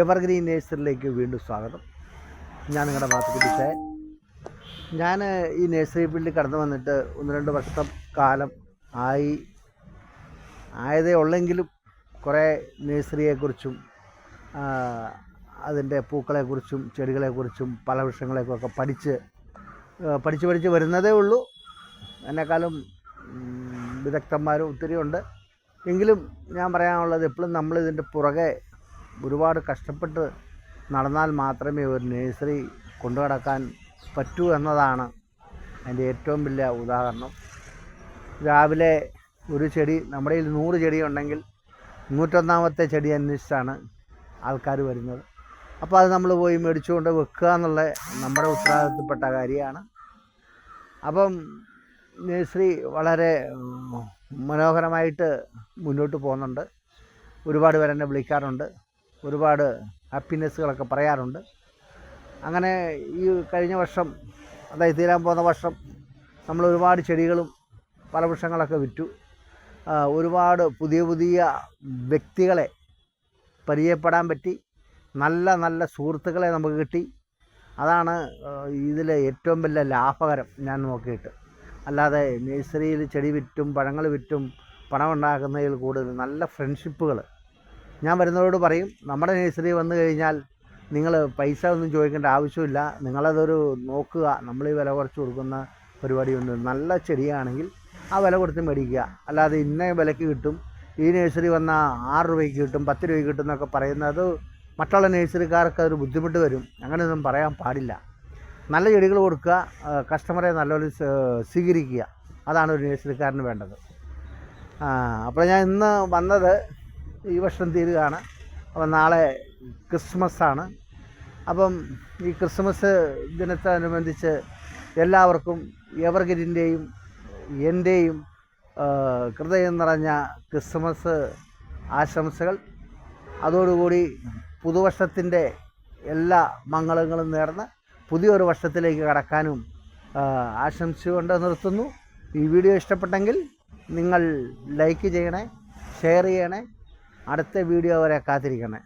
Evergreen നേഴ്സറിയിലേക്ക് വീണ്ടും സ്വാഗതം. ഞാൻ നിങ്ങളുടെ മാത്തുക്കുട്ടിച്ചായൻ. ഞാൻ ഈ നേഴ്സറി ഫീൽഡിൽ കടന്നു വന്നിട്ട് 1-2 വർഷം കാലം ആയതേ ഉള്ളെങ്കിലും കുറേ നേഴ്സറിയെക്കുറിച്ചും അതിൻ്റെ പൂക്കളെക്കുറിച്ചും ചെടികളെക്കുറിച്ചും പല വൃക്ഷങ്ങളെക്കുറിച്ചൊക്കെ പഠിച്ച് വരുന്നതേ ഉള്ളൂ. എന്നെക്കാളും വിദഗ്ധന്മാരും ഒത്തിരി ഉണ്ട്. എങ്കിലും ഞാൻ പറയാനുള്ളത്, എപ്പോഴും നമ്മളിതിൻ്റെ പുറകെ ഒരുപാട് കഷ്ടപ്പെട്ട് നടന്നാൽ മാത്രമേ ഒരു നേഴ്സറി കൊണ്ടു നടക്കാൻ പറ്റൂ എന്നതാണ് അതിൻ്റെ ഏറ്റവും വലിയ ഉദാഹരണം. രാവിലെ ഒരു ചെടി, നമ്മുടെ കയ്യിൽ 100 ചെടി ഉണ്ടെങ്കിൽ 101ാമത്തെ ചെടി അന്വേഷിച്ചാണ് ആൾക്കാർ വരുന്നത്. അപ്പോൾ അത് നമ്മൾ പോയി മേടിച്ചുകൊണ്ട് വെക്കുക എന്നുള്ള നമ്മുടെ ഉത്തരവാദിത്തപ്പെട്ട കാര്യമാണ്. അപ്പം നേഴ്സറി വളരെ മനോഹരമായിട്ട് മുന്നോട്ട് പോകുന്നുണ്ട്. ഒരുപാട് പേർ എന്നെ വിളിക്കാറുണ്ട്, ഒരുപാട് ഹാപ്പിനെസ്സുകളൊക്കെ പറയാറുണ്ട്. അങ്ങനെ ഈ കഴിഞ്ഞ വർഷം, അതായത് തീരാൻ പോകുന്ന വർഷം, നമ്മൾ ഒരുപാട് ചെടികളും ഫലവൃക്ഷങ്ങളൊക്കെ വിറ്റു. ഒരുപാട് പുതിയ വ്യക്തികളെ പരിചയപ്പെടാൻ പറ്റി. നല്ല സുഹൃത്തുക്കളെ നമുക്ക് കിട്ടി. അതാണ് ഇതിലെ ഏറ്റവും വലിയ ലാഭകരം ഞാൻ നോക്കിയിട്ട്. അല്ലാതെ നേഴ്സറിയിൽ ചെടി വിറ്റും പഴങ്ങൾ വിറ്റും പണം ഉണ്ടാക്കുന്നതിൽ കൂടുതൽ നല്ല ഫ്രണ്ട്ഷിപ്പുകൾ. ഞാൻ വരുന്നവരോട് പറയും, നമ്മുടെ നേഴ്സറി വന്നു കഴിഞ്ഞാൽ നിങ്ങൾ പൈസ ഒന്നും ചോദിക്കേണ്ട ആവശ്യമില്ല, നിങ്ങളതൊരു നോക്കുക. നമ്മൾ ഈ വില കുറച്ച് കൊടുക്കുന്ന പരിപാടിയുണ്ട്. നല്ല ചെടിയാണെങ്കിൽ ആ വില കൊടുത്ത് മേടിക്കുക. അല്ലാതെ ഇന്ന വിലയ്ക്ക് കിട്ടും, ഈ നേഴ്സറി വന്നാൽ 6 രൂപയ്ക്ക് കിട്ടും, 10 രൂപയ്ക്ക് കിട്ടും എന്നൊക്കെ പറയുന്നത് മറ്റുള്ള നേഴ്സറിക്കാർക്ക് അതൊരു ബുദ്ധിമുട്ട് വരും. അങ്ങനെയൊന്നും പറയാൻ പാടില്ല. നല്ല ചെടികൾ കൊടുക്കുക, കസ്റ്റമറെ നല്ലപോലെ സ്വീകരിക്കുക. അതാണ് ഒരു നേഴ്സറിക്കാരന് വേണ്ടത്. അപ്പോൾ ഞാൻ ഇന്ന് വന്നത്, ഈ വർഷം തീരുകയാണ്. അപ്പം നാളെ ക്രിസ്മസാണ്. അപ്പം ഈ ക്രിസ്മസ് ദിനത്തോടനുബന്ധിച്ച് എല്ലാവർക്കും എവർഗ്രീൻ്റെയും എൻ്റെയും ഹൃദയം നിറഞ്ഞ ക്രിസ്മസ് ആശംസകൾ. അതോടുകൂടി പുതുവർഷത്തിൻ്റെ എല്ലാ മംഗളങ്ങളും നേർന്ന് പുതിയൊരു വർഷത്തിലേക്ക് കടക്കാനും ആശംസിച്ചുകൊണ്ട് നിർത്തുന്നു. ഈ വീഡിയോ ഇഷ്ടപ്പെട്ടെങ്കിൽ നിങ്ങൾ ലൈക്ക് ചെയ്യണേ, ഷെയർ ചെയ്യണേ. അടുത്ത വീഡിയോ വരെ കാത്തിരിക്കണേ.